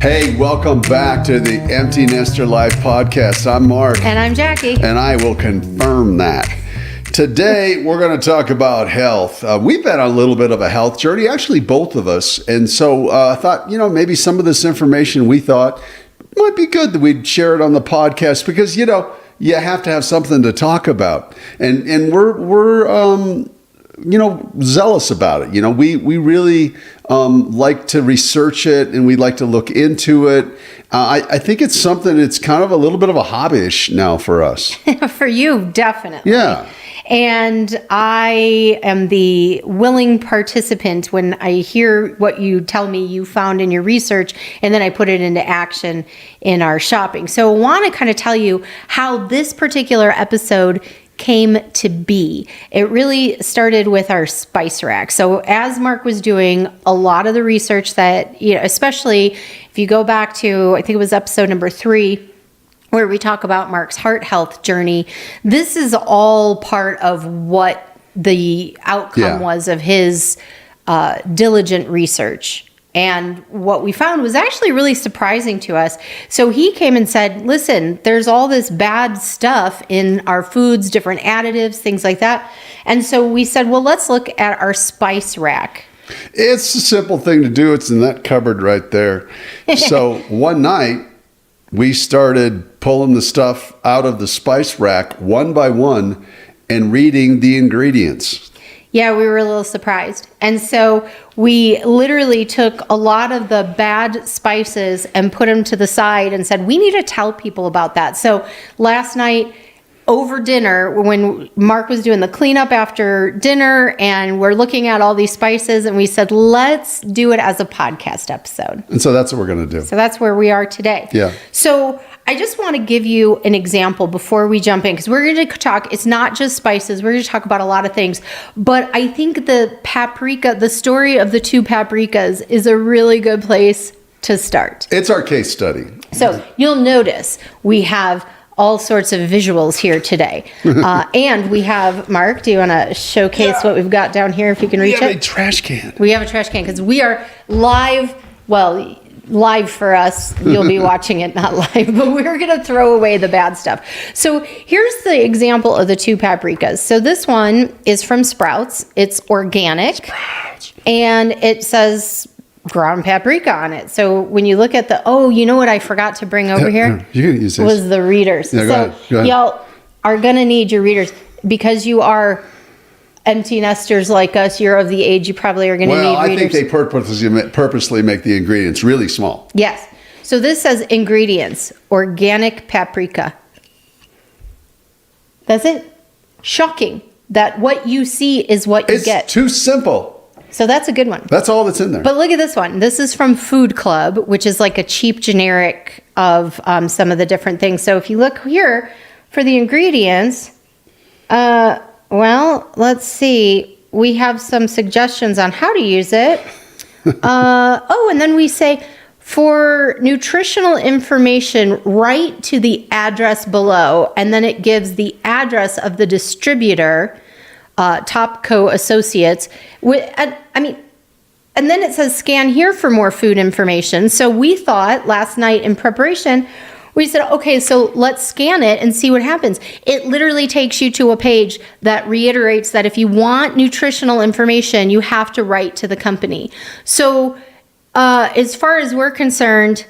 Hey, welcome back to the Empty Nester Life podcast. I'm Mark. And I'm Jackie. And I will confirm that. Today, we're going to talk about health. We've been on a little bit of a health journey, actually, both of us. And so I thought, maybe some of this information we thought might be good that we'd share it on the podcast because, you have to have something to talk about. And we're zealous about it. We really like to research it and we like to look into it. I think it's something that's kind of a little bit of a hobbyish now for us. For you, definitely. Yeah. And I am the willing participant when I hear what you tell me you found in your research, and then I put it into action in our shopping. So I want to kind of tell you how this particular episode came to be. It really started with our spice rack. So as Mark was doing a lot of the research that, especially if you go back to, I think it was episode number 3, where we talk about Mark's heart health journey, this is all part of what the outcome was of his diligent research. And what we found was actually really surprising to us. So he came and said, listen, there's all this bad stuff in our foods, different additives, things like that. And so we said, well, let's look at our spice rack. It's a simple thing to do. It's in that cupboard right there. So one night, we started pulling the stuff out of the spice rack one by one and reading the ingredients. Yeah, we were a little surprised. And so we literally took a lot of the bad spices and put them to the side and said, we need to tell people about that. So last night over dinner, when Mark was doing the cleanup after dinner and we're looking at all these spices, and we said, let's do it as a podcast episode. And so that's what we're going to do. So that's where we are today. Yeah. So I just want to give you an example before we jump in, because we're going to talk, it's not just spices, we're going to talk about a lot of things. But I think the paprika, the story of the 2 paprikas is a really good place to start. It's our case study. So you'll notice we have all sorts of visuals here today. And we have, Mark, do you want to showcase what we've got down here if you can reach it? We have a trash can. We have a trash can because we are live, live for us. You'll be watching it, not live, but we're going to throw away the bad stuff. So here's the example of the 2 paprikas. So this one is from Sprouts. It's organic. And it says ground paprika on it. So when you look at what I forgot to bring over here? You can use this. Was the readers. Yeah, go ahead. Y'all are going to need your readers because you are empty nesters like us. You're of the age you probably are going to need readers. Well, I think they purposely make the ingredients really small. Yes. So this says ingredients, organic paprika. That's it. Shocking that what you see is what you get. It's too simple. So that's a good one. That's all that's in there. But look at this one. This is from Food Club, which is like a cheap generic of some of the different things. So if you look here for the ingredients, let's see. We have some suggestions on how to use it. And then we say, for nutritional information, write to the address below. And then it gives the address of the distributor, Topco Associates. And then it says scan here for more food information. So we thought last night in preparation, we said, okay, so let's scan it and see what happens. It literally takes you to a page that reiterates that if you want nutritional information, you have to write to the company. So as far as we're concerned,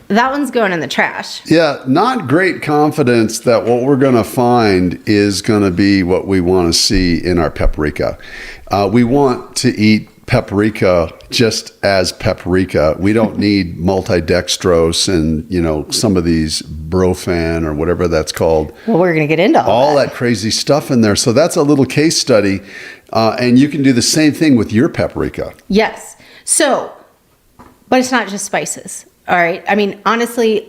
that one's going in the trash. Yeah, not great confidence that what we're going to find is going to be what we want to see in our paprika. We want to eat paprika just as paprika. We don't need multidextrose and, some of these Brofan or whatever that's called. Well, we're going to get into all that crazy stuff in there. So that's a little case study. And you can do the same thing with your paprika. Yes. So, but it's not just spices. All right. I mean, honestly,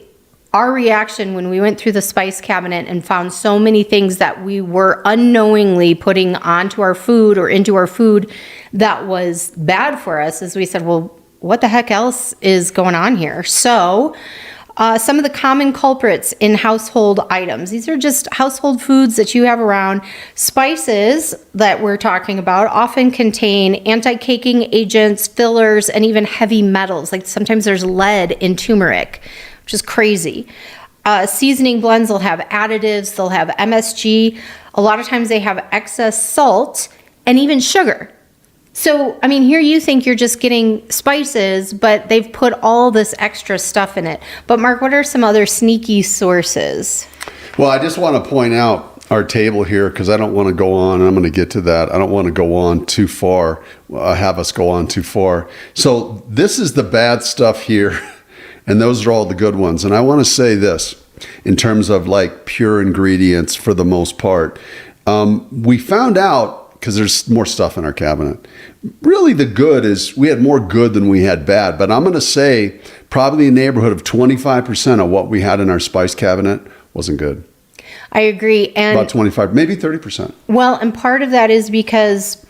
our reaction when we went through the spice cabinet and found so many things that we were unknowingly putting onto our food or into our food that was bad for us is we said, well, what the heck else is going on here? So Some of the common culprits in household items. These are just household foods that you have around. Spices that we're talking about often contain anti-caking agents, fillers, and even heavy metals. Like sometimes there's lead in turmeric, which is crazy. Seasoning blends will have additives, they'll have MSG. A lot of times they have excess salt and even sugar. So, I mean, here you think you're just getting spices, but they've put all this extra stuff in it. But Mark, what are some other sneaky sources? Well, I just want to point out our table here because I don't want to go on. I'm going to get to that. I don't want to go on too far, have us go on too far. So this is the bad stuff here, and those are all the good ones. And I want to say this in terms of like pure ingredients for the most part. We found out, because there's more stuff in our cabinet. Really, the good is we had more good than we had bad. But I'm going to say probably in the neighborhood of 25% of what we had in our spice cabinet wasn't good. I agree. And about 25, maybe 30%. Well, and part of that is because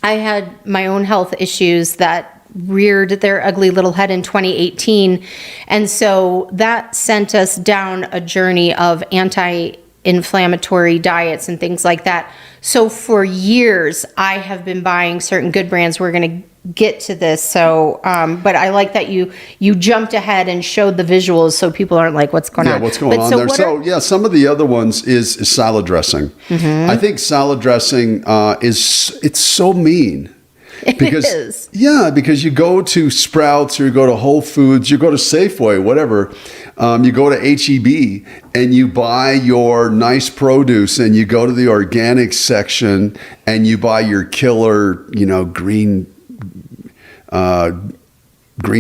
I had my own health issues that reared their ugly little head in 2018. And so that sent us down a journey of anti-inflammatory diets and things like that. So for years, I have been buying certain good brands. We're going to get to this. So, but I like that you jumped ahead and showed the visuals so people aren't like, what's going on? Yeah, what's going on there? So, some of the other ones is salad dressing. I think salad dressing it's so mean. Because, it is. Yeah, because you go to Sprouts or you go to Whole Foods, you go to Safeway, whatever. You go to HEB and you buy your nice produce and you go to the organic section and you buy your killer, green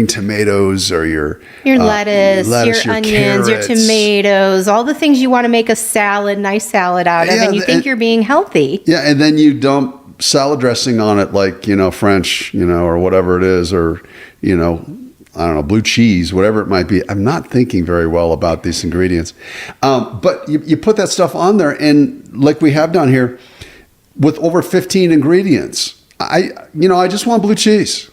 tomatoes or your lettuce, your onions, carrots, your tomatoes, all the things you want to make a salad, nice salad out of, and you think you're being healthy. Yeah, and then you dump salad dressing on it like, French, or whatever it is, or, I don't know, blue cheese, whatever it might be. I'm not thinking very well about these ingredients. But you put that stuff on there, and like we have down here, with over 15 ingredients, I just want blue cheese.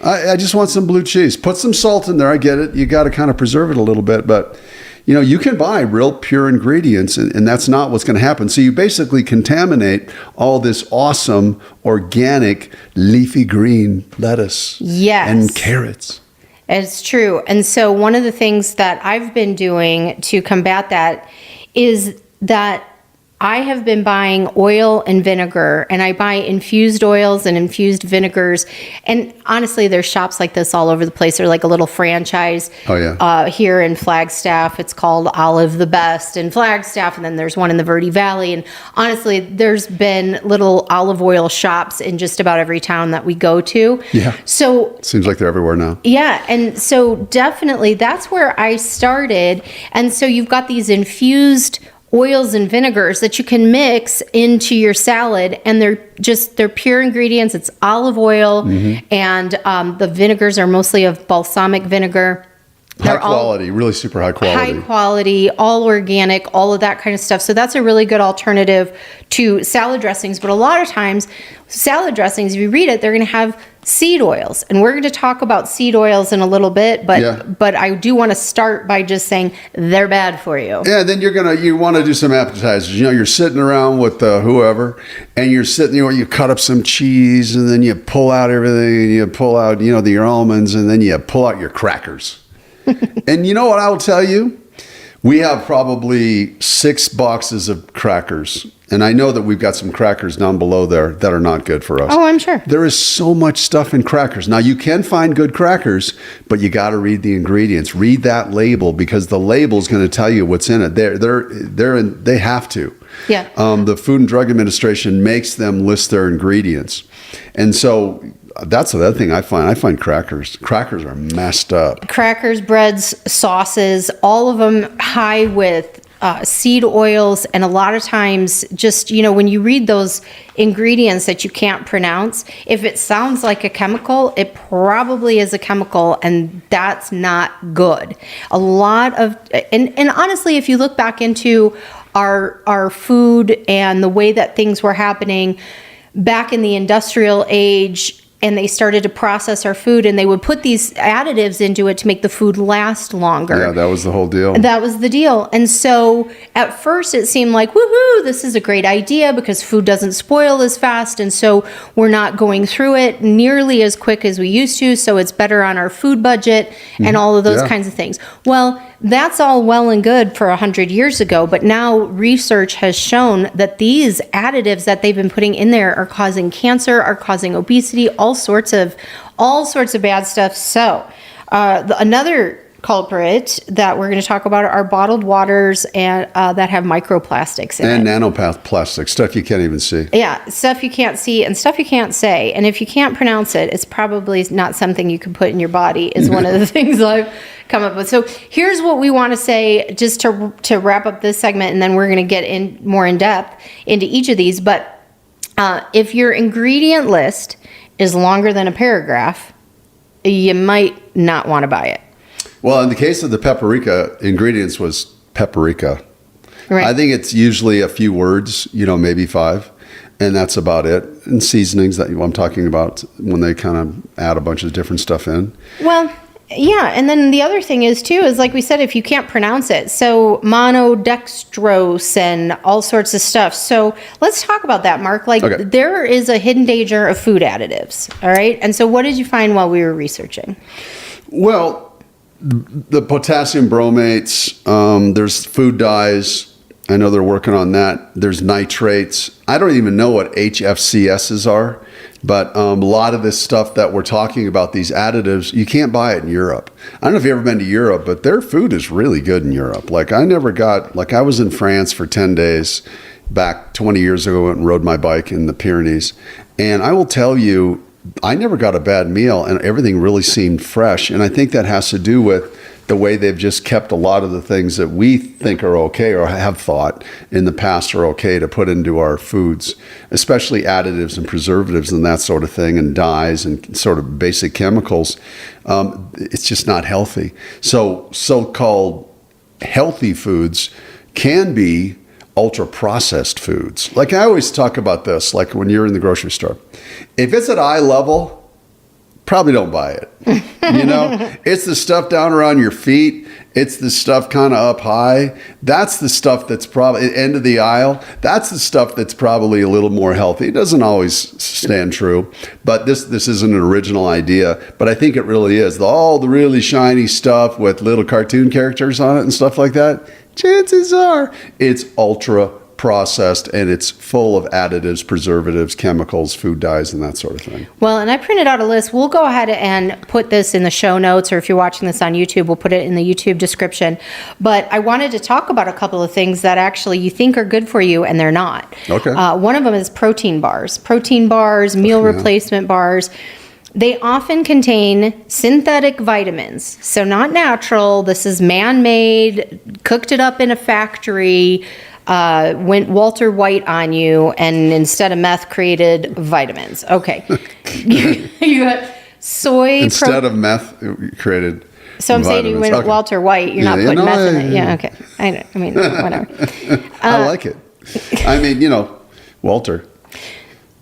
I just want some blue cheese. Put some salt in there. I get it. You got to kind of preserve it a little bit, but you can buy real pure ingredients, and that's not what's going to happen. So you basically contaminate all this awesome organic leafy green lettuce and carrots. It's true. And so one of the things that I've been doing to combat that is that I have been buying oil and vinegar, and I buy infused oils and infused vinegars. And honestly, there's shops like this all over the place. They're like a little franchise. Oh, yeah. Here in Flagstaff, it's called Olive the Best in Flagstaff. And then there's one in the Verde Valley. And honestly, there's been little olive oil shops in just about every town that we go to. Yeah. So seems like they're everywhere now. Yeah. And so definitely that's where I started. And so you've got these infused oils and vinegars that you can mix into your salad, and they're pure ingredients. It's olive oil, and the vinegars are mostly of balsamic vinegar. High quality, really super high quality. High quality, all organic, all of that kind of stuff. So that's a really good alternative to salad dressings. But a lot of times, salad dressings, if you read it, they're going to have seed oils. And we're going to talk about seed oils in a little bit, but I do want to start by just saying they're bad for you. Yeah, then you want to do some appetizers. You're sitting around with whoever, and you're sitting, you cut up some cheese, and then you pull out everything, and you pull out, your almonds, and then you pull out your crackers. And you know what I'll tell you? We have probably 6 boxes of crackers. And I know that we've got some crackers down below there that are not good for us. Oh, I'm sure. There is so much stuff in crackers. Now, you can find good crackers, but you got to read the ingredients. Read that label, because the label is going to tell you what's in it. They have to. Yeah. The Food and Drug Administration makes them list their ingredients. And so that's the other thing I find. I find crackers are messed up. Crackers, breads, sauces, all of them high with seed oils, and a lot of times just, when you read those ingredients that you can't pronounce, if it sounds like a chemical, it probably is a chemical, and that's not good. A lot of, and honestly, if you look back into our food and the way that things were happening back in the industrial age and they started to process our food, and they would put these additives into it to make the food last longer. Yeah, that was the whole deal. That was the deal. And so at first it seemed like, woohoo, this is a great idea because food doesn't spoil as fast. And so we're not going through it nearly as quick as we used to. So it's better on our food budget and all of those kinds of things. Well, that's all well and good for 100 years ago. But now research has shown that these additives that they've been putting in there are causing cancer, are causing obesity, all sorts of bad stuff. So another culprit that we're going to talk about are bottled waters and that have microplastics in and it. nanoplastic stuff you can't even see. Yeah, stuff you can't see and stuff you can't say. And if you can't pronounce it, it's probably not something you can put in your body is one of the things I've come up with. So here's what we want to say just to wrap up this segment, and then we're going to get in more in depth into each of these. But if your ingredient list is longer than a paragraph, you might not want to buy it. Well, in the case of the paprika, ingredients was paprika. Right. I think it's usually a few words, maybe 5, and that's about it. And seasonings that I'm talking about when they kind of add a bunch of different stuff in. Well, yeah, and then the other thing is too is like we said, if you can't pronounce it, so monodextrose and all sorts of stuff. So let's talk about that, Mark. There is a hidden danger of food additives. All right, and so what did you find while we were researching? Well, the potassium bromates, there's food dyes. I know they're working on that. There's nitrates. I don't even know what HFCSs are, but a lot of this stuff that we're talking about, these additives, you can't buy it in Europe. I don't know if you've ever been to Europe, but their food is really good in Europe. I was in France for 10 days back 20 years ago and rode my bike in the Pyrenees. And I will tell you, I never got a bad meal, and everything really seemed fresh. And I think that has to do with the way they've just kept a lot of the things that we think are okay or have thought in the past are okay to put into our foods, especially additives and preservatives and that sort of thing, and dyes and sort of basic chemicals. It's just not healthy. So-called healthy foods can be ultra-processed foods. Like I always talk about this, like when you're in the grocery store. If it's at eye level, probably don't buy it. It's the stuff down around your feet. It's the stuff kind of up high. That's the stuff that's probably end of the aisle. That's the stuff that's probably a little more healthy. It doesn't always stand true, but this isn't an original idea, but I think it really is. All the really shiny stuff with little cartoon characters on it and stuff like that, chances are it's ultra processed and it's full of additives, preservatives, chemicals, food dyes, and that sort of thing. Well, and I printed out a list. We'll go ahead and put this in the show notes, or if you're watching this on YouTube, we'll put it in the YouTube description. But I wanted to talk about a couple of things that actually you think are good for you and they're not. Okay. One of them is protein bars, meal replacement bars. They often contain synthetic vitamins. So not natural. This is man-made, cooked it up in a factory, went Walter White on you, and instead of meth created vitamins. Okay. You got soy. Instead of meth, it created So I'm saying you went Walter White. You're not putting meth in it. Yeah, okay. I mean, whatever. I like it. Walter.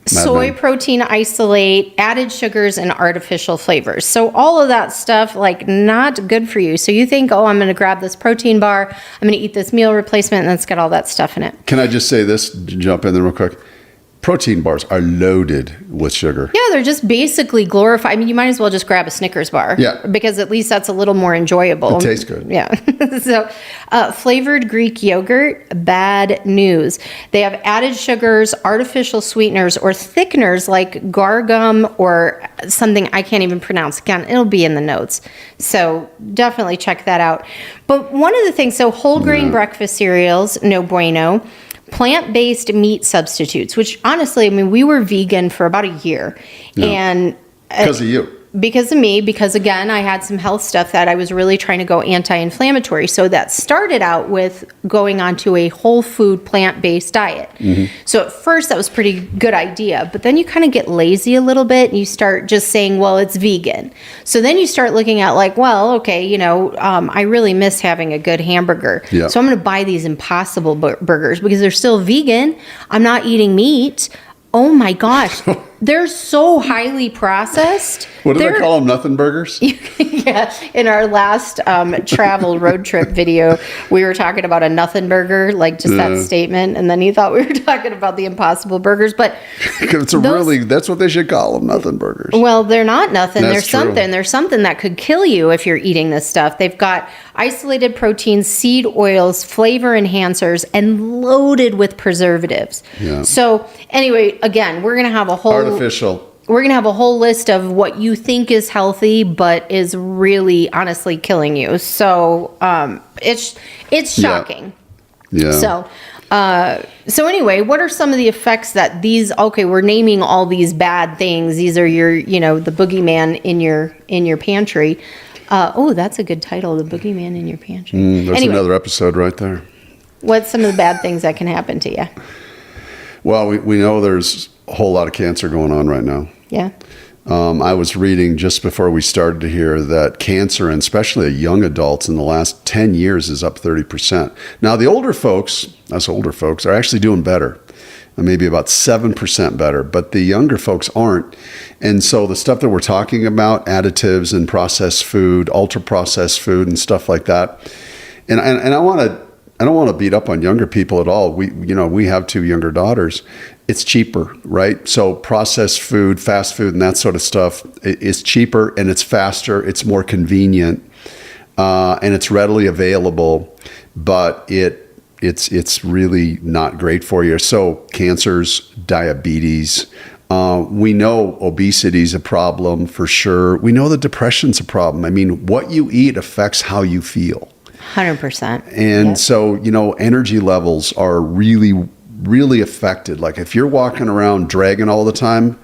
Soy protein isolate, added sugars, and artificial flavors. So all of that stuff, not good for you. So you think, I'm going to grab this protein bar, I'm going to eat this meal replacement, and it's got all that stuff in it. Can I just say this, jump in there real quick? Protein bars are loaded with sugar. Yeah, they're just basically glorified. I mean, you might as well just grab a Snickers bar. Yeah. Because at least that's a little more enjoyable. It tastes good. Yeah. So, flavored Greek yogurt, bad news. They have added sugars, artificial sweeteners, or thickeners like gargum or something I can't even pronounce. Again, it'll be in the notes. So, definitely check that out. But one of the things, whole grain breakfast cereals, no bueno. Plant-based meat substitutes, which honestly, we were vegan for about a year. Yeah. And because of you. Because of me, because again, I had some health stuff that I was really trying to go anti-inflammatory. So that started out with going onto a whole food plant-based diet. Mm-hmm. So at first that was a pretty good idea, but then you kind of get lazy a little bit and you start just saying, well, it's vegan. So then you start looking at I really miss having a good hamburger. Yeah. So I'm going to buy these Impossible burgers because they're still vegan. I'm not eating meat. Oh my gosh. they're so highly processed. What do they call them? Nothing burgers? Yeah. In our last travel road trip video, we were talking about a nothing burger, like just that statement. And then he thought we were talking about the impossible burgers. But that's what they should call them, nothing burgers. Well, they're not nothing. That's true. There's something that could kill you if you're eating this stuff. They've got isolated proteins, seed oils, flavor enhancers, and loaded with preservatives. Yeah. So anyway, again, we're going to have a whole Artificial. We're going to have a whole list of what you think is healthy, but is really honestly killing you. So it's shocking. Yeah. So anyway, what are some of the effects that we're naming all these bad things. These are your, the boogeyman in your pantry. That's a good title, The Boogeyman in Your Pantry. That's another episode right there. What's some of the bad things that can happen to you? Well, we know there's a whole lot of cancer going on right now. Yeah. I was reading just before we started to hear that cancer, and especially young adults, in the last 10 years is up 30%. Now, the older folks, us older folks, are actually doing better, maybe about 7% better, but the younger folks aren't. And so the stuff that we're talking about, additives and processed food, ultra-processed food and stuff like that, and I don't want to beat up on younger people at all. We have 2 younger daughters. It's cheaper, right? So processed food, fast food, and that sort of stuff is cheaper, and it's faster, it's more convenient, and it's readily available, but it's really not great for you. So cancers, diabetes, we know obesity is a problem for sure. We know that depression's a problem. I mean, what you eat affects how you feel. 100%. And so, energy levels are really, really affected. Like if you're walking around dragging all the time,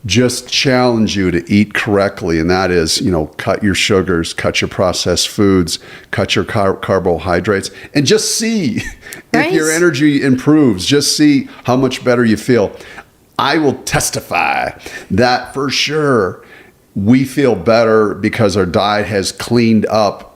just challenge you to eat correctly. And that is, cut your sugars, cut your processed foods, cut your carbohydrates, and just see if your energy improves. Just see how much better you feel. I will testify that for sure we feel better because our diet has cleaned up,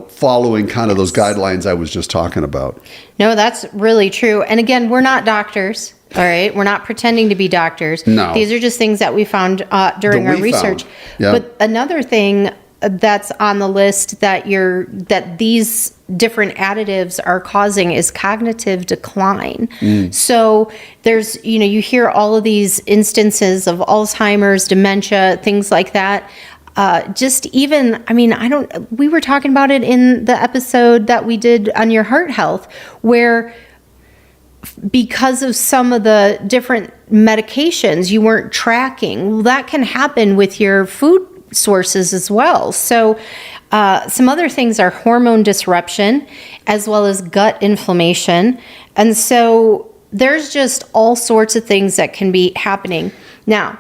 following kind of those guidelines I was just talking about. No, that's really true. And again, we're not doctors, all right? We're not pretending to be doctors. No. These are just things that we found during our research. Yeah. But another thing that's on the list that these different additives are causing is cognitive decline. So there's, you hear all of these instances of Alzheimer's, dementia, things like that. We were talking about it in the episode that we did on your heart health, where because of some of the different medications you weren't tracking, well, that can happen with your food sources as well. So some other things are hormone disruption as well as gut inflammation. And so there's just all sorts of things that can be happening. Now,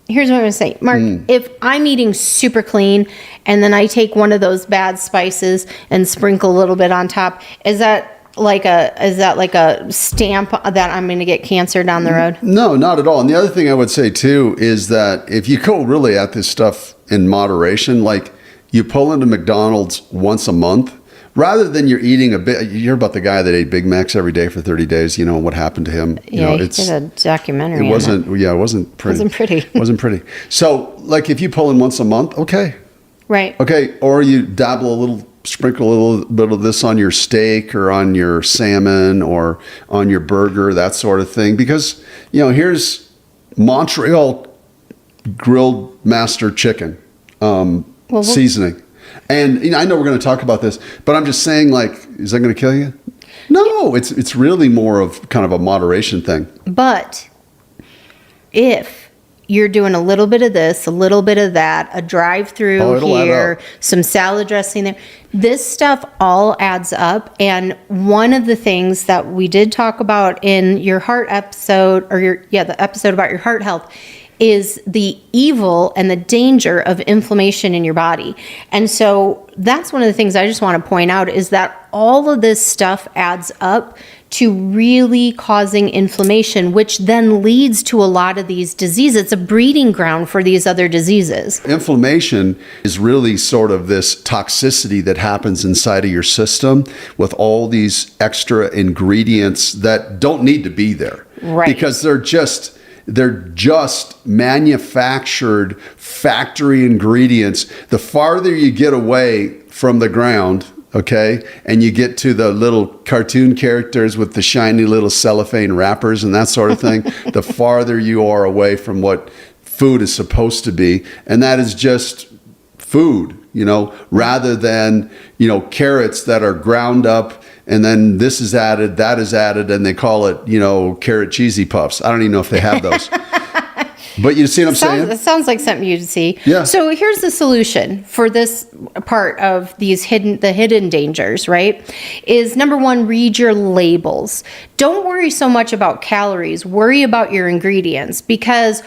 here's what I'm going to say. Mark, if I'm eating super clean and then I take one of those bad spices and sprinkle a little bit on top, is that like a stamp that I'm going to get cancer down the road? No, not at all. And the other thing I would say too is that if you go really at this stuff in moderation, like you pull into McDonald's once a month, rather than you're eating you hear about the guy that ate Big Macs every day for 30 days, what happened to him. He did a documentary. It wasn't pretty. It wasn't pretty. So like if you pull in once a month, okay. Right. Okay. Or you sprinkle a little bit of this on your steak or on your salmon or on your burger, that sort of thing. Because, here's Montreal grilled master chicken seasoning. And I know we're going to talk about this, but I'm just saying, like, is that going to kill you? No, it's really more of kind of a moderation thing. But if you're doing a little bit of this, a little bit of that, a drive-through here, some salad dressing there, this stuff all adds up. And one of the things that we did talk about in your heart episode, the episode about your heart health, is the evil and the danger of inflammation in your body. And so that's one of the things I just want to point out is that all of this stuff adds up to really causing inflammation, which then leads to a lot of these diseases. It's a breeding ground for these other diseases. Inflammation is really sort of this toxicity that happens inside of your system with all these extra ingredients that don't need to be there. Right. Because they're just They're just manufactured factory ingredients. The farther you get away from the ground, okay, and you get to the little cartoon characters with the shiny little cellophane wrappers and that sort of thing, the farther you are away from what food is supposed to be. And that is just food, rather than, carrots that are ground up and then this is added, that is added, and they call it, carrot cheesy puffs. I don't even know if they have those. But you see what I'm saying? It sounds like something you'd see. Yeah. So here's the solution for this part of the hidden dangers, right? Is number one, read your labels. Don't worry so much about calories. Worry about your ingredients, because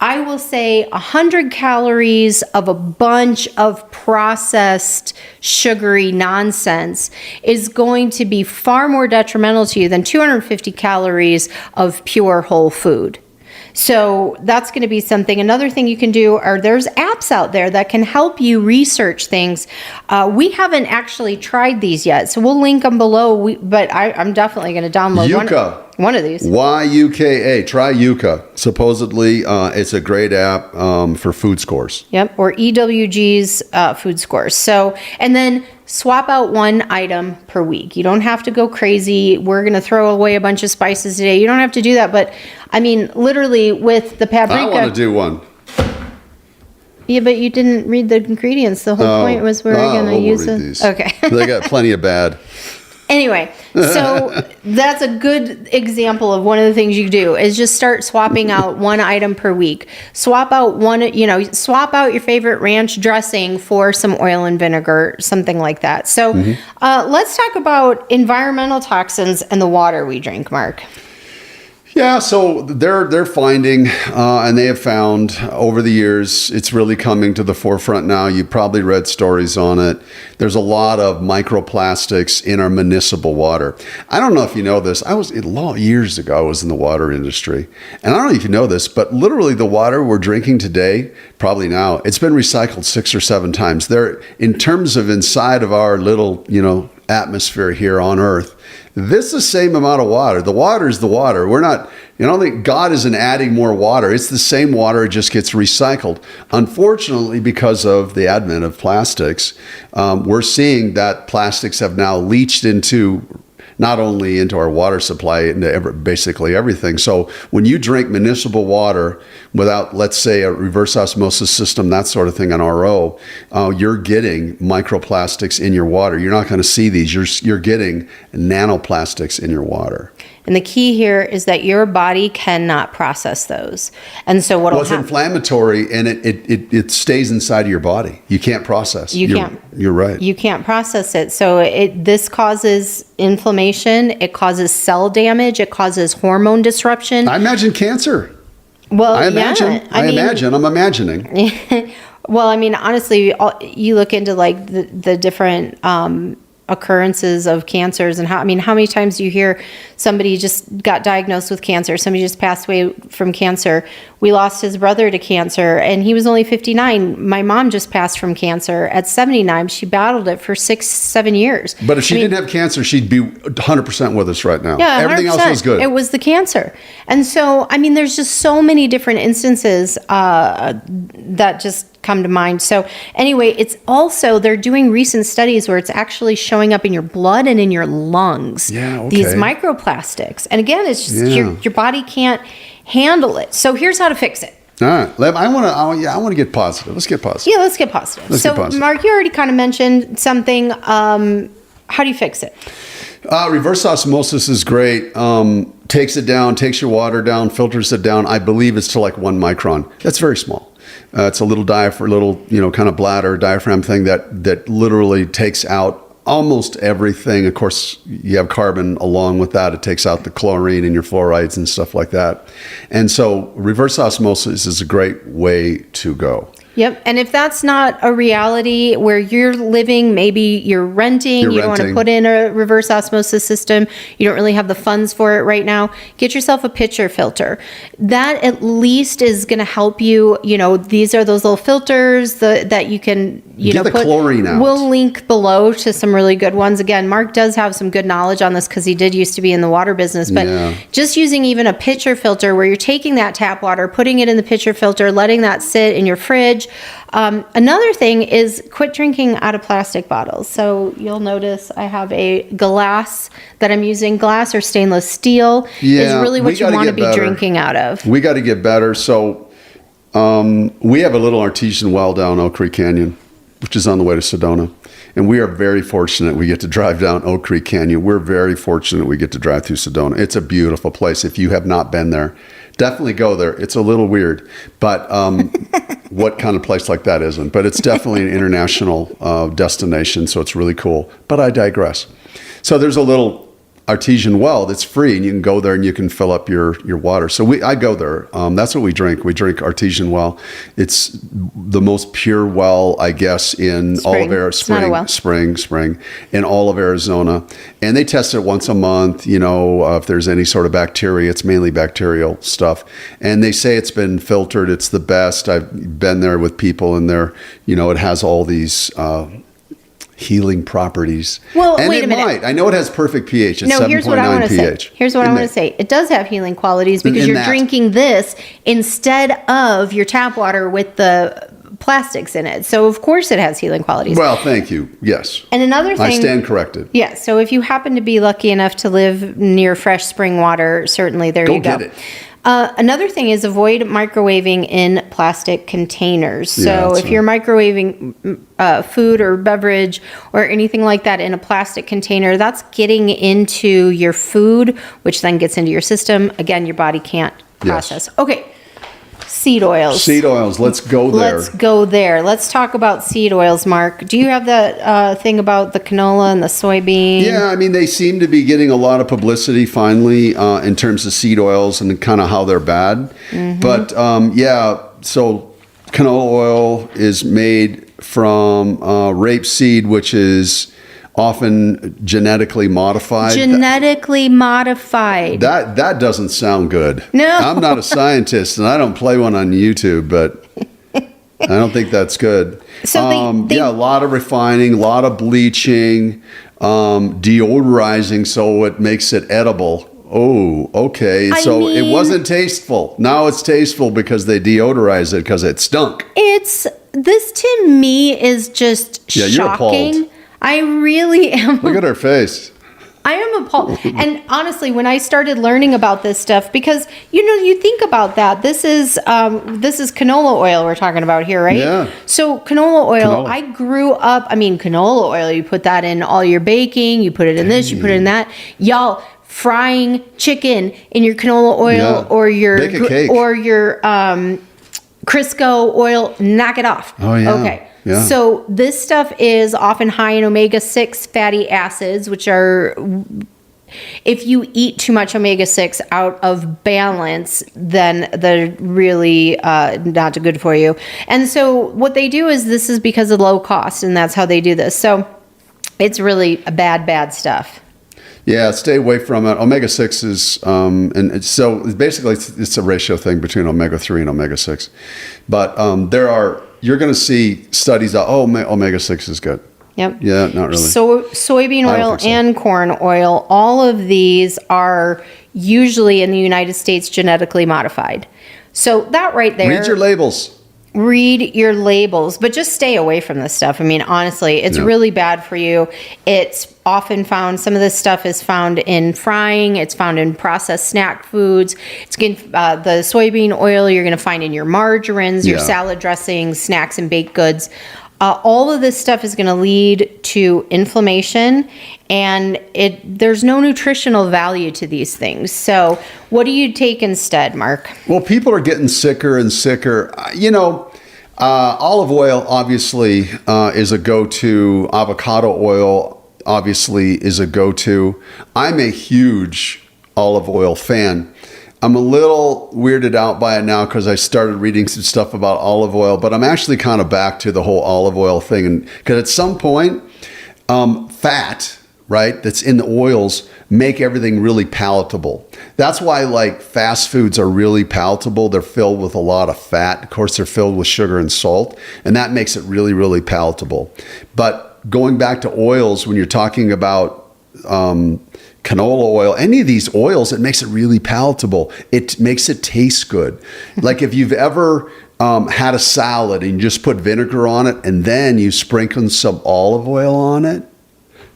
I will say 100 calories of a bunch of processed sugary nonsense is going to be far more detrimental to you than 250 calories of pure whole food. So that's going to be something. Another thing you can do are there's apps out there that can help you research things. We haven't actually tried these yet, so we'll link them below. But I'm definitely going to download one of these. YUKA. Try Yuka. Supposedly, it's a great app for food scores. Yep, or EWG's food scores. So, and then swap out one item per week. You don't have to go crazy. We're going to throw away a bunch of spices today. You don't have to do that. But I mean, literally with the paprika. I want to do one. Yeah, but you didn't read the ingredients. The whole point was we're going to use it. These. Okay. They got plenty of bad. Anyway, so that's a good example of one of the things you do is just start swapping out one item per week. Swap out swap out your favorite ranch dressing for some oil and vinegar, something like that. So let's talk about environmental toxins and the water we drink, Mark. Yeah, so they're finding, and they have found over the years, it's really coming to the forefront now. You probably read stories on it. There's a lot of microplastics in our municipal water. I don't know if you know this. Years ago, I was in the water industry. And I don't know if you know this, but literally the water we're drinking today, probably now, it's been recycled 6 or 7 times. There, in terms of inside of our little, atmosphere here on Earth, this is the same amount of water. The water is the water. We're not, I don't think God isn't adding more water. It's the same water. It just gets recycled. Unfortunately, because of the advent of plastics, we're seeing that plastics have now leached into not only into our water supply, into basically everything. So when you drink municipal water without, let's say, a reverse osmosis system, that sort of thing, an RO, you're getting microplastics in your water. You're not going to see these. You're getting nanoplastics in your water. And the key here is that your body cannot process those. And so what will happen? It's inflammatory, and it stays inside of your body. You can't process. You're right. You can't process it. So this causes inflammation. It causes cell damage. It causes hormone disruption. I imagine cancer. Well, I'm imagining. Well, I mean, honestly, you look into like the different occurrences of cancers and how many times do you hear somebody just got diagnosed with cancer, somebody just passed away from cancer. We lost his brother to cancer and he was only 59. My mom just passed from cancer at 79. She battled it for 6-7 years. But if she didn't have cancer, she'd be 100% with us right now. Yeah, everything 100%. else was good. It was the cancer. And so, there's just so many different instances that just come to mind. So anyway, it's also, they're doing recent studies where it's actually showing up in your blood and in your lungs. Yeah, okay. These microplastics. And again, it's just your body can't handle it. So here's how to fix it. All right. I want to get positive. Let's get positive. Yeah, let's get positive. Mark, you already kind of mentioned something. How do you fix it? Reverse osmosis is great. Takes it down, takes your water down, filters it down. I believe it's to like 1 micron. That's very small. It's a little kind of bladder diaphragm thing that literally takes out almost everything. Of course, you have carbon along with that. It takes out the chlorine and your fluorides and stuff like that. And so reverse osmosis is a great way to go. Yep. And if that's not a reality where you're living, maybe you're renting, you don't want to put in a reverse osmosis system, you don't really have the funds for it right now, get yourself a pitcher filter. That at least is going to help you. You know, these are those little filters that you can, Get the chlorine out. We'll link below to some really good ones. Again, Mark does have some good knowledge on this because he did used to be in the water business. But just using even a pitcher filter where you're taking that tap water, putting it in the pitcher filter, letting that sit in your fridge. Another thing is quit drinking out of plastic bottles. So you'll notice I have a glass that I'm using. Glass or stainless steel is really what you want to be drinking out of. We got to get better. So we have a little artesian well down Oak Creek Canyon, which is on the way to Sedona. And we are very fortunate we get to drive down Oak Creek Canyon. We're very fortunate we get to drive through Sedona. It's a beautiful place. If you have not been there, definitely go there. It's a little weird, but what kind of place like that isn't? But it's definitely an international destination, so it's really cool. But I digress. So there's a little artesian well that's free, and you can go there and you can fill up your water. So I go there. That's what we drink. We drink artesian well. It's the most pure well, I guess, in all of Arizona. Spring in all of Arizona. And they test it once a month. You know, if there's any sort of bacteria, it's mainly bacterial stuff. And they say it's been filtered. It's the best. I've been there with people, and it has all these healing properties. Well, and wait a minute. Might. I know it has perfect pH. It's 7.9 pH. Here's what I want to say. It does have healing qualities because you're drinking this instead of your tap water with the plastics in it. So of course it has healing qualities. Well, thank you. Yes. And another thing, I stand corrected. Yeah. So if you happen to be lucky enough to live near fresh spring water, certainly you go. Get it. Another thing is avoid microwaving in plastic containers. So if you're microwaving food or beverage or anything like that in a plastic container, that's getting into your food, which then gets into your system. Again, your body can't process. Yes. Okay. Seed oils. Let's go there. Let's talk about seed oils, Mark. Do you have that thing about the canola and the soybean? Yeah, I mean, they seem to be getting a lot of publicity finally in terms of seed oils and kind of how they're bad. Mm-hmm. But so canola oil is made from rapeseed, which is often genetically modified. That doesn't sound good. No. I'm not a scientist and I don't play one on YouTube, but I don't think that's good. So a lot of refining, a lot of bleaching, deodorizing so it makes it edible. Oh, okay. It wasn't tasteful. Now it's tasteful because they deodorize it because it stunk. This to me is just shocking. You're appalled. I really am. Look at her face. I am appalled. And honestly, when I started learning about this stuff, because you think about that, this is canola oil we're talking about here, right? Yeah. So canola oil, I grew up. I mean, canola oil. You put that in all your baking. You put it in this. You put it in that. Y'all frying chicken in your canola oil or your Crisco oil. Knock it off. Oh yeah. Okay. Yeah. So this stuff is often high in omega-6 fatty acids, which are, if you eat too much omega-6 out of balance, then they're really not good for you. And so what they do is this is because of low cost, and that's how they do this. So it's really a bad stuff. Yeah, stay away from it. Omega-6 is, and so basically it's a ratio thing between omega-3 and omega-6. But you're going to see studies that, omega-6 is good. Yep. Yeah, not really. So soybean oil and corn oil, all of these are usually in the United States genetically modified. So that right there. Read your labels. Read your labels, but just stay away from this stuff. I mean, honestly, it's really bad for you. It's often found, some of this stuff is found in frying. It's found in processed snack foods. The soybean oil you're going to find in your margarines, your salad dressings, snacks and baked goods. All of this stuff is going to lead to inflammation, and there's no nutritional value to these things. So what do you take instead, Mark? Well, people are getting sicker and sicker. Olive oil obviously is a go-to. Avocado oil obviously is a go-to. I'm a huge olive oil fan. I'm a little weirded out by it now because I started reading some stuff about olive oil, but I'm actually kind of back to the whole olive oil thing. And because at some point, fat, right, that's in the oils make everything really palatable. That's why like fast foods are really palatable. They're filled with a lot of fat. Of course, they're filled with sugar and salt, and that makes it really, really palatable. But going back to oils, when you're talking about canola oil, any of these oils, it makes it really palatable. It makes it taste good. Like if you've ever had a salad and you just put vinegar on it and then you sprinkle some olive oil on it,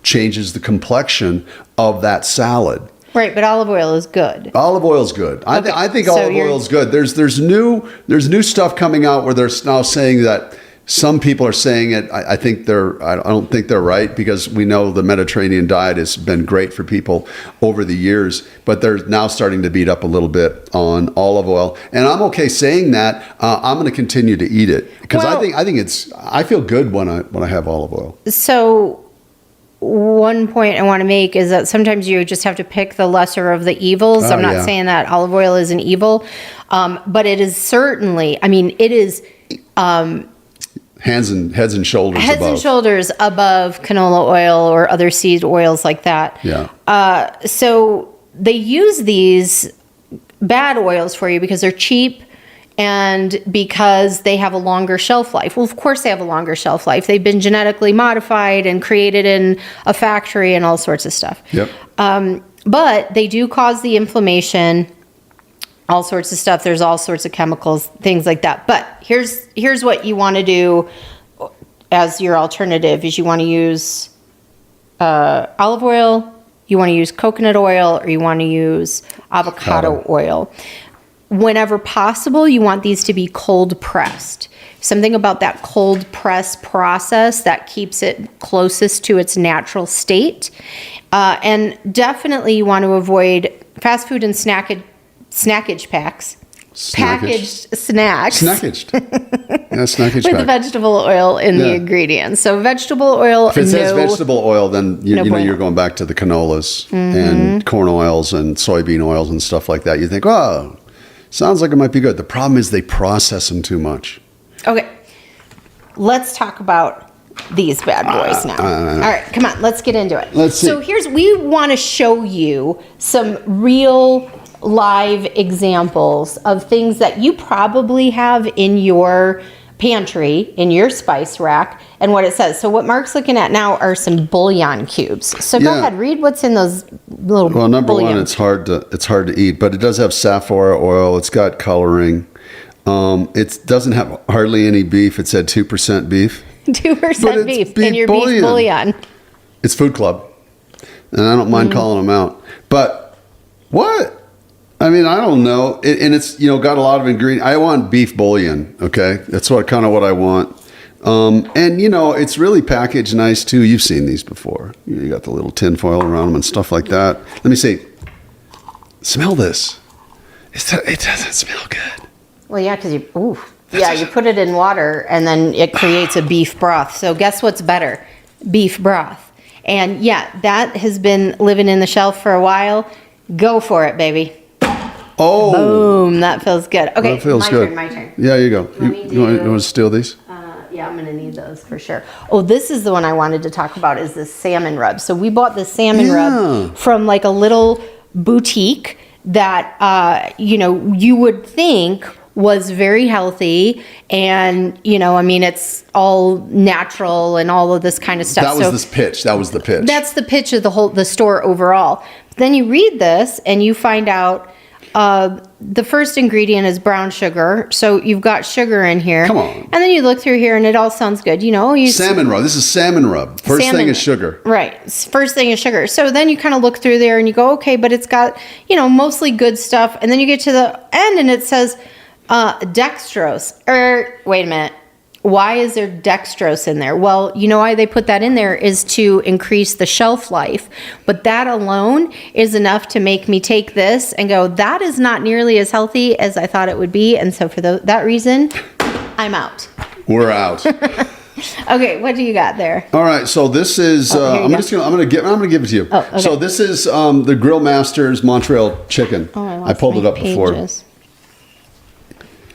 changes the complexion of that salad. Right, but olive oil is good. Olive oil is good. Okay, I think so olive oil is good. There's new stuff coming out where they're now saying that some people are saying it. I don't think they're right, because we know the Mediterranean diet has been great for people over the years, but they're now starting to beat up a little bit on olive oil. And I'm okay saying that. I'm going to continue to eat it because I feel good when I have olive oil. So one point I want to make is that sometimes you just have to pick the lesser of the evils. I'm not saying that olive oil is an evil, but it is certainly, it is heads and shoulders above canola oil or other seed oils like that. Yeah. So they use these bad oils for you because they're cheap and because they have a longer shelf life. Well, of course they have a longer shelf life. They've been genetically modified and created in a factory and all sorts of stuff. Yep. But they do cause the inflammation, all sorts of stuff. There's all sorts of chemicals, things like that. But here's what you want to do as your alternative is you want to use olive oil, you want to use coconut oil, or you want to use avocado oil. Whenever possible, you want these to be cold pressed. Something about that cold press process that keeps it closest to its natural state. And definitely you want to avoid fast food and snackage packs. Packaged snacks. Snackaged. Yeah, snackage with vegetable oil in the ingredients. So vegetable oil. If it says vegetable oil, then you're going back to the canolas and corn oils and soybean oils and stuff like that. You think, oh, sounds like it might be good. The problem is they process them too much. Okay. Let's talk about these bad boys now. All right, come on, let's get into it. Let's see. So we want to show you some real live examples of things that you probably have in your pantry, in your spice rack, and what it says. So what Mark's looking at now are some bouillon cubes. So go ahead, read what's in those little Well, number bouillon. one, it's hard to eat, but it does have safflower oil. It's got coloring. It doesn't have hardly any beef. It said 2% beef. 2% beef in your beef bouillon. It's Food Club, and I don't mind calling them out. But what? I don't know. And it's got a lot of ingredients. I want beef bouillon. Okay, that's what I want. And it's really packaged nice too. You've seen these before. You got the little tin foil around them and stuff like that. Let me see. Smell this. It doesn't smell good. Well, yeah, because you put it in water and then it creates a beef broth. So guess what's better? Beef broth. And yeah, that has been living in the shelf for a while. Go for it, baby. Oh. Boom. That feels good. Okay, that feels good. My turn. Yeah, you go. You want to steal these? Yeah, I'm going to need those for sure. Oh, this is the one I wanted to talk about is the salmon rub. So we bought the salmon rub from like a little boutique that, you would think was very healthy and, it's all natural and all of this kind of stuff. That was the pitch. That's the pitch of the store overall. But then you read this and you find out the first ingredient is brown sugar. So you've got sugar in here. Come on. And then you look through here and it all sounds good. Salmon rub. This is salmon rub. First thing is sugar. Right. First thing is sugar. So then you kind of look through there and you go, okay, but it's got, mostly good stuff. And then you get to the end and it says dextrose. Wait a minute. Why is there dextrose in there? Well, you know why they put that in there is to increase the shelf life. But that alone is enough to make me take this and go, that is not nearly as healthy as I thought it would be. And so for that reason, I'm out. We're out. Okay, what do you got there? All right, so this is I'm gonna give it to you. Oh, okay. So this is the Grill Masters Montreal chicken. Oh, I I pulled it up before.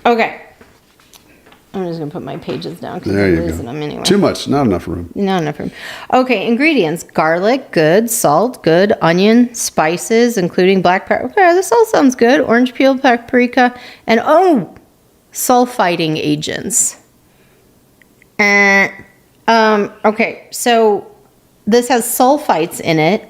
Okay. I'm just going to put my pages down because I'm losing them anyway. Too much. Not enough room. Not enough room. Okay, ingredients. Garlic, good. Salt, good. Onion, spices, including black pepper. Okay, this all sounds good. Orange peel, paprika, and sulfiting agents. Okay, so this has sulfites in it.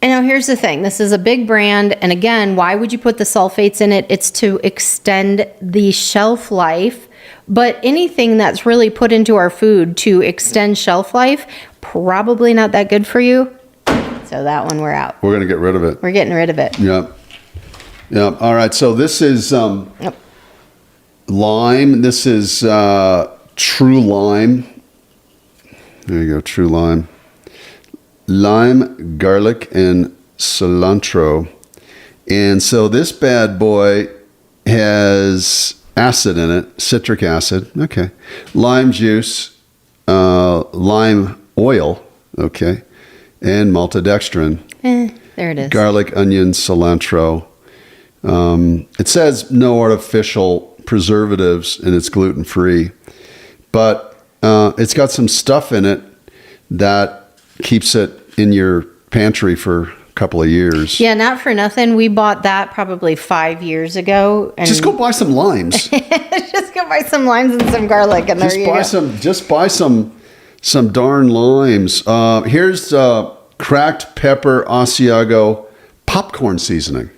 And now here's the thing. This is a big brand. And again, why would you put the sulfates in it? It's to extend the shelf life. But anything that's really put into our food to extend shelf life, probably not that good for you. So that one we're out. We're going to get rid of it. We're getting rid of it. Yep. Yep. All right. So this is lime. This is true lime. There you go. True lime. Lime, garlic, and cilantro. And so this bad boy has acid in it, citric acid. Okay. Lime juice, lime oil. Okay. And maltodextrin. There it is. Garlic, onion, cilantro. It says no artificial preservatives and it's gluten-free. But it's got some stuff in it that keeps it in your pantry for a couple of years. Yeah, not for nothing. We bought that probably 5 years ago. And just go buy some limes. just go buy some limes and some garlic, and there you go. Just buy some darn limes. Here's cracked pepper Asiago popcorn seasoning.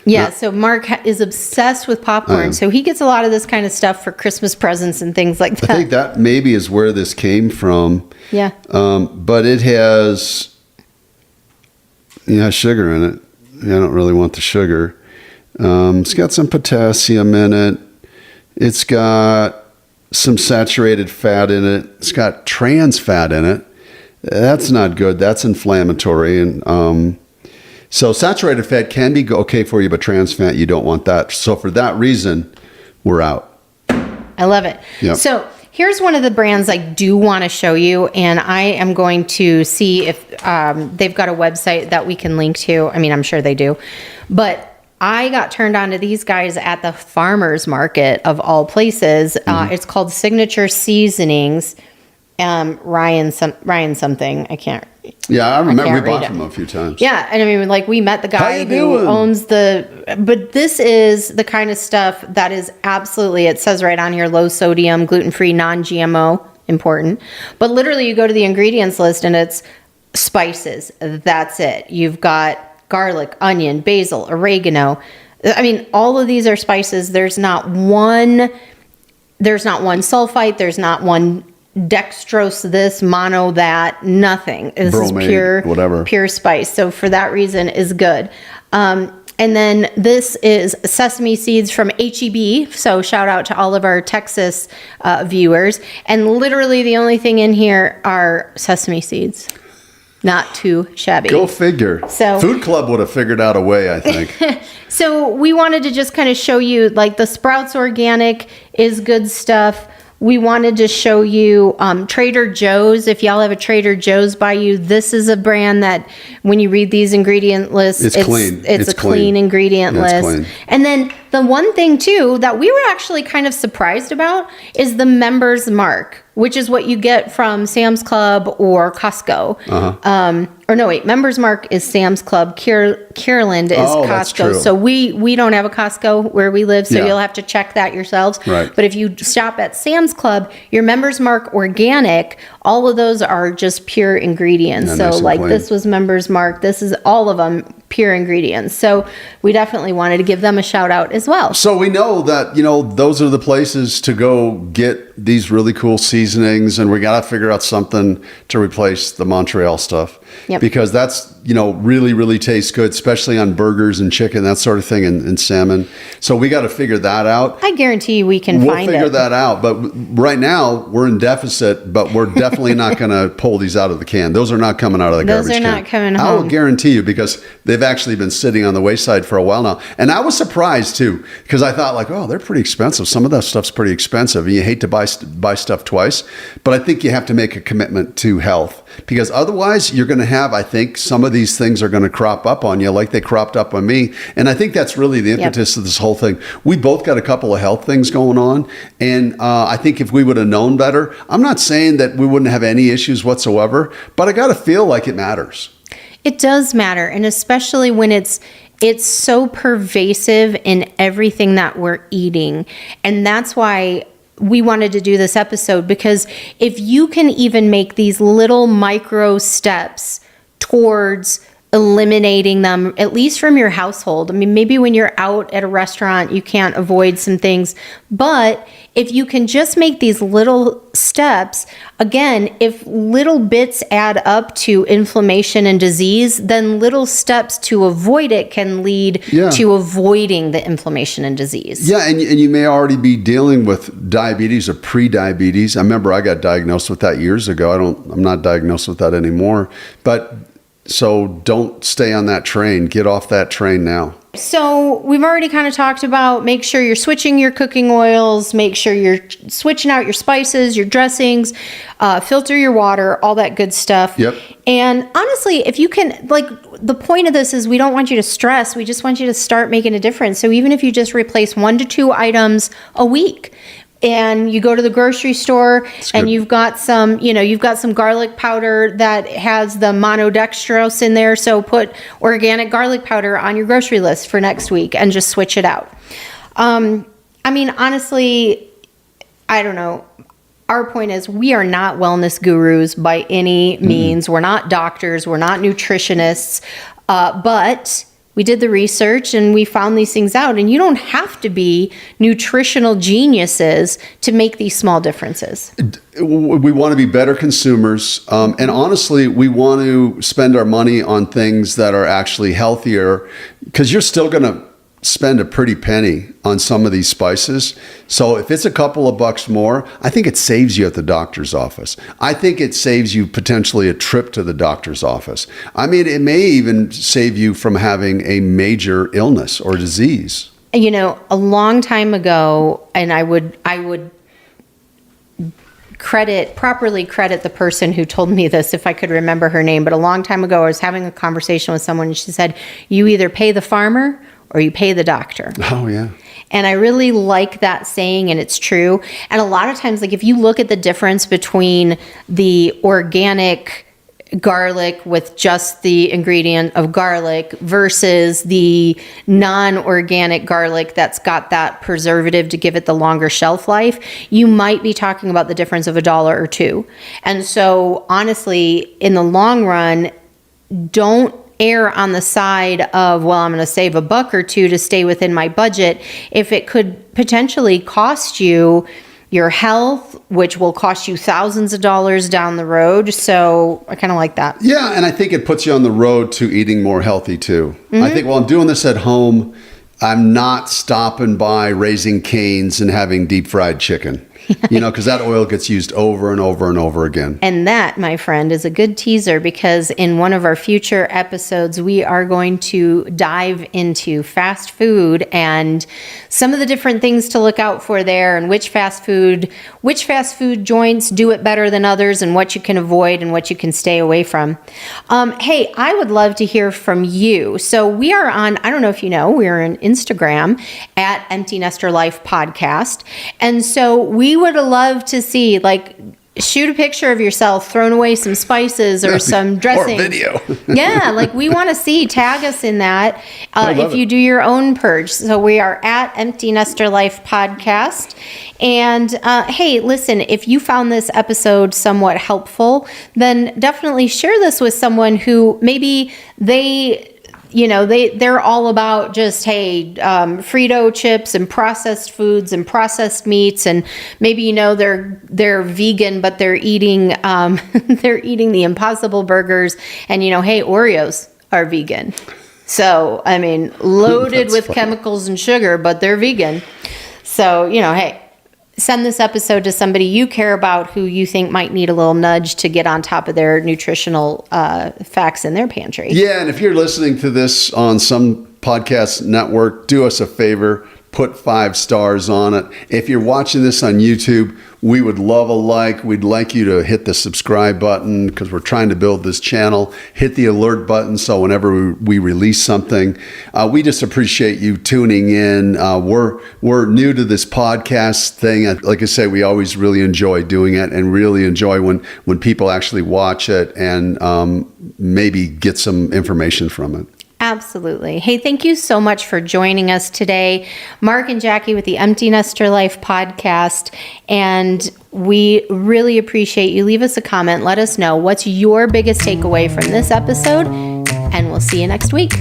Yeah, so Mark is obsessed with popcorn, so he gets a lot of this kind of stuff for Christmas presents and things like that. I think that maybe is where this came from. Yeah. But it has sugar in it. I don't really want the sugar. It's got some potassium in it. It's got some saturated fat in it. It's got trans fat in it. That's not good. That's inflammatory. And so saturated fat can be okay for you, but trans fat, you don't want that. So for that reason, we're out. I love it. Yep. So here's one of the brands I do want to show you, and I am going to see if they've got a website that we can link to. I mean, I'm sure they do. But I got turned on to these guys at the farmer's market of all places. It's called Signature Seasonings. Ryan something. I can't. Yeah, I remember we bought from them a few times. Yeah, and I mean, like, we met the guy who owns but this is the kind of stuff that is absolutely, it says right on here, low sodium, gluten-free, non-GMO, important. But literally you go to the ingredients list and it's spices. That's it. You've got garlic, onion, basil, oregano. I mean, all of these are spices. There's not one sulfite. There's not one dextrose this, mono that, nothing. This bromate, is pure spice. So for that reason is good. And then this is sesame seeds from HEB. So shout out to all of our Texas viewers. And literally the only thing in here are sesame seeds. Not too shabby. Go figure. So Food Club would have figured out a way, I think. So we wanted to just kind of show you, like, the Sprouts Organic is good stuff. We wanted to show you Trader Joe's. If y'all have a Trader Joe's by you, this is a brand that when you read these ingredient lists, it's clean. It's a clean ingredient list. Clean. And then the one thing too that we were actually kind of surprised about is the Members Mark, which is what you get from Sam's Club or Costco. Members Mark is Sam's Club. Kierland is Costco. That's true. So we don't have a Costco where we live, so you'll have to check that yourselves. Right. But if you shop at Sam's Club, your Members Mark Organic, all of those are just pure ingredients. Yeah, so nice like clean. This was Members Mark. This is all of them pure ingredients. So we definitely wanted to give them a shout out as well. So we know that, those are the places to go get these really cool seasonings, and we got to figure out something to replace the Montreal stuff. Yep. Because that's, really, really tastes good, especially on burgers and chicken, that sort of thing, and salmon. So we got to figure that out. I guarantee you we can find it. We'll figure that out. But right now, we're in deficit, but we're definitely not going to pull these out of the can. Those are not coming out of the garbage can. Those are not coming home. I will guarantee you, because they've actually been sitting on the wayside for a while now. And I was surprised, too, because I thought, like, they're pretty expensive. Some of that stuff's pretty expensive, and you hate to buy stuff twice. But I think you have to make a commitment to health, because otherwise you're going to have, I think, some of these things are going to crop up on you like they cropped up on me. And I think that's really the impetus of this whole thing. We both got a couple of health things going on. And I think if we would have known better, I'm not saying that we wouldn't have any issues whatsoever, but I got to feel like it matters. It does matter. And especially when it's so pervasive in everything that we're eating. And that's why we wanted to do this episode, because if you can even make these little micro steps towards eliminating them, at least from your household. I mean, maybe when you're out at a restaurant, you can't avoid some things, but if you can just make these little steps, again, if little bits add up to inflammation and disease, then little steps to avoid it can lead to avoiding the inflammation and disease. Yeah, and you may already be dealing with diabetes or pre-diabetes. I remember I got diagnosed with that years ago. I'm not diagnosed with that anymore. But so don't stay on that train. Get off that train now. So we've already kind of talked about make sure you're switching your cooking oils, make sure you're switching out your spices, your dressings, filter your water, all that good stuff. Yep. And honestly, if you can, like, the point of this is we don't want you to stress. We just want you to start making a difference. So even if you just replace 1 to 2 items a week, and you go to the grocery store and you've got some garlic powder that has the monodextrose in there. So put organic garlic powder on your grocery list for next week and just switch it out. I mean, honestly, I don't know. Our point is we are not wellness gurus by any means. We're not doctors. We're not nutritionists. But we did the research and we found these things out, and you don't have to be nutritional geniuses to make these small differences. We want to be better consumers. And honestly, we want to spend our money on things that are actually healthier, because you're still going to spend a pretty penny on some of these spices. So if it's a couple of bucks more, I think it saves you at the doctor's office. I think it saves you potentially a trip to the doctor's office. I mean, it may even save you from having a major illness or disease. You know, a long time ago, and I would properly credit the person who told me this if I could remember her name, but a long time ago I was having a conversation with someone and she said, you either pay the farmer or you pay the doctor. Oh, yeah. And I really like that saying, and it's true. And a lot of times, like, if you look at the difference between the organic garlic with just the ingredient of garlic versus the non-organic garlic that's got that preservative to give it the longer shelf life, you might be talking about the difference of $1 or $2. And so honestly, in the long run, don't err on the side of, well, I'm going to save $1 or $2 to stay within my budget, if it could potentially cost you your health, which will cost you thousands of dollars down the road. So I kind of like that. Yeah, and I think it puts you on the road to eating more healthy too. I think, well, I'm doing this at home, I'm not stopping by Raising Cane's and having deep fried chicken. Because that oil gets used over and over and over again. And that, my friend, is a good teaser, because in one of our future episodes, we are going to dive into fast food and some of the different things to look out for there, and which fast food joints do it better than others, and what you can avoid and what you can stay away from. Hey, I would love to hear from you. So we are on, I don't know if you know, we're on Instagram at Empty Nester Life Podcast. And so we would love to see, like, shoot a picture of yourself throwing away some spices or some dressing. Or video. Yeah, like, we want to see. Tag us in that if you do your own purge. So we are at Empty Nester Life Podcast. And hey, listen, if you found this episode somewhat helpful, then definitely share this with someone who maybe they're all about just, hey, Frito chips and processed foods and processed meats, and maybe they're vegan, but they're eating the Impossible burgers, and hey, Oreos are vegan. So I mean, loaded with chemicals and sugar, but they're vegan. So hey, send this episode to somebody you care about who you think might need a little nudge to get on top of their nutritional facts in their pantry. Yeah, and if you're listening to this on some podcast network, do us a favor. put 5 stars on it. If you're watching this on YouTube, we would love a like. We'd like you to hit the subscribe button because we're trying to build this channel. Hit the alert button so whenever we release something, we just appreciate you tuning in. We're new to this podcast thing. Like I say, we always really enjoy doing it and really enjoy when people actually watch it and maybe get some information from it. Absolutely. Hey, thank you so much for joining us today. Mark and Jackie with the Empty Nester Life podcast. And we really appreciate you. Leave us a comment. Let us know what's your biggest takeaway from this episode. And we'll see you next week.